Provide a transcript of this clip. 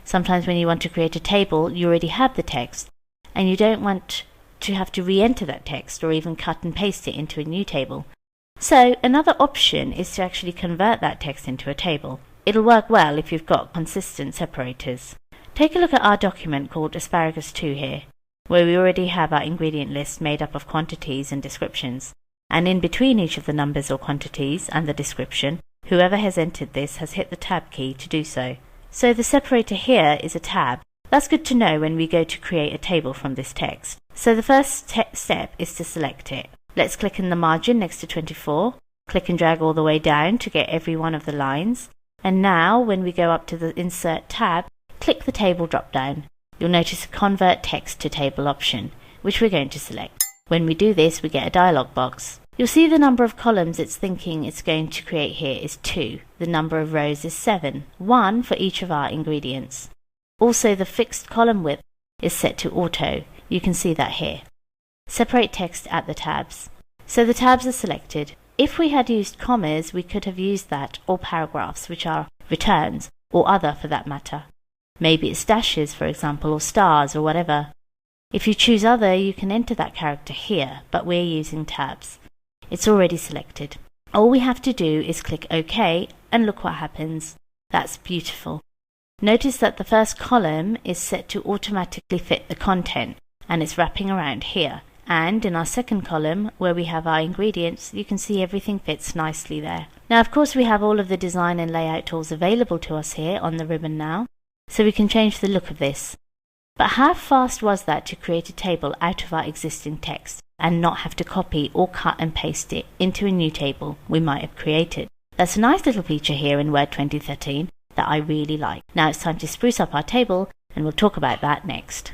Sometimes when you want to create a table, you already have the text, and you don't want to have to re-enter that text or even cut and paste it into a new table. So another option is to actually convert that text into a table. It'll work well if you've got consistent separators. Take a look at our document called Asparagus 2 here, where we already have our ingredient list made up of quantities and descriptions. And in between each of the numbers or quantities and the description, whoever has entered this has hit the tab key to do so. So the separator here is a tab. That's good to know when we go to create a table from this text. So the first step is to select it. Let's click in the margin next to 24, click and drag all the way down to get every one of the lines. And now when we go up to the Insert tab, click the Table drop down. You'll notice a Convert Text to Table option, which we're going to select. When we do this, we get a dialog box. You'll see the number of columns it's thinking it's going to create here is 2. The number of rows is 7, 1 for each of our ingredients. Also, the fixed column width is set to auto. You can see that here. Separate text at the tabs. So the tabs are selected. If we had used commas, we could have used that, or paragraphs, which are returns, or other for that matter. Maybe it's dashes, for example, or stars, or whatever. If you choose other, you can enter that character here, but we're using tabs. It's already selected. All we have to do is click OK, and look what happens. That's beautiful. Notice that the first column is set to automatically fit the content, and it's wrapping around here. And in our second column, where we have our ingredients, you can see everything fits nicely there. Now, of course, we have all of the design and layout tools available to us here on the ribbon now, so we can change the look of this. But how fast was that to create a table out of our existing text and not have to copy or cut and paste it into a new table we might have created? That's a nice little feature here in Word 2013 that I really like. Now it's time to spruce up our table, and we'll talk about that next.